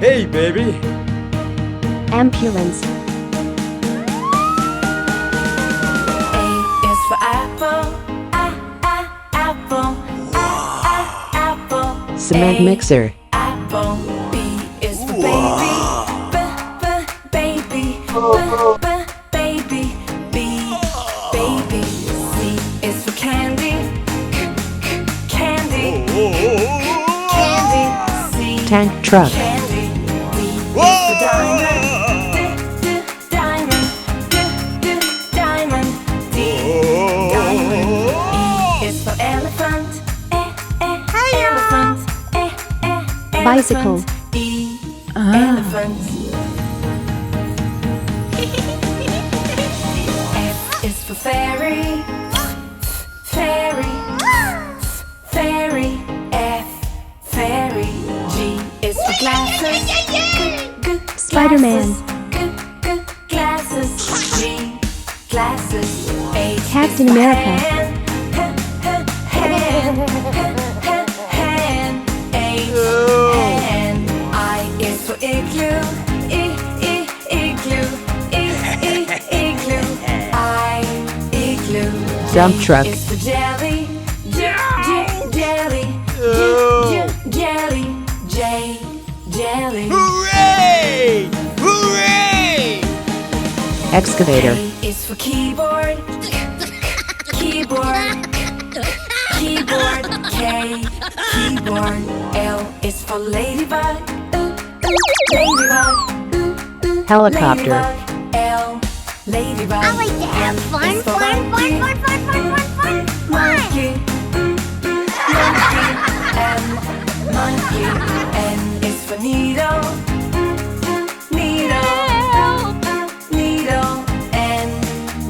Hey, baby. Ambulance. A is for apple. Apple. Apple. Cement mixer. Apple. B is for baby. Baby. Baby. B. Baby. C is for candy. Candy. Candy. C. Tank truck. Candy. D is for diamond. Diamond. Diamond. D. Diamond. E is for elephant. Elephant. Bicycle. E. Elephant. F is for fairy. Fairy. Fairy. F. Fairy. G is for glasses. Spider-Man. Glasses. G. Glasses. H Captain is for America. Hand. H. Hand. I is for igloo. Igloo. Igloo. I. Igloo. Dump J truck. is for jelly. Jelly. Jelly. J. Jelly. Hooray! Hooray! Excavator. K is for keyboard. Keyboard. Keyboard. K. Keyboard. L is for ladybug. Ladybug. Helicopter. Ladybug. L. Ladybug. I like to have M fun, is for fun, fun, monkey. fun, fun, fun, fun, fun, fun. Monkey. Monkey. M. Monkey. N is for needle. Needle. Needle. N.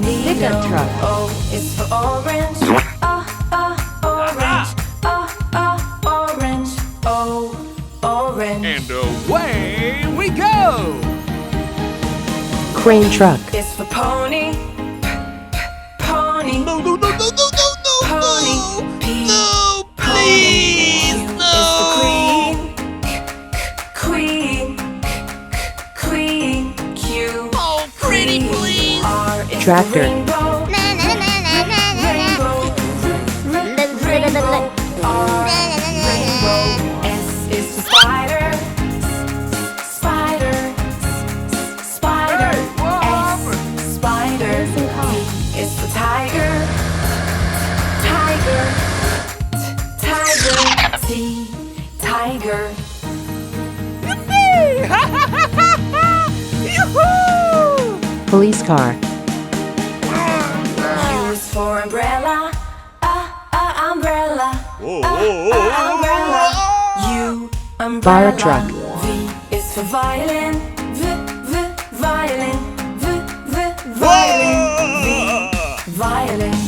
Needle. Pickup truck. O is for orange. Orange. Orange. O. Orange. And away we go! Crane truck. Is for pony. Pony. No, no, no, no, no, no, no, Pony. no! P. No, Pony. please, Q no! is for queen. Queen. Queen. Q. Oh, pretty, Queen. please! R is Tractor. for rainbow. Na na na na na na na. Rainbow. R. Rainbow. S is for spider. Spider. Spider. Hey, what S. happened? Spider. T is for tiger. Tiger. Tiger. T. Tiger. Yoo-hoo! Police car. U is for umbrella. Umbrella. Whoa, whoa, whoa, Umbrella. whoa. U. Umbrella. Fire truck. V is for violin. Violin. Violin. V. Violin.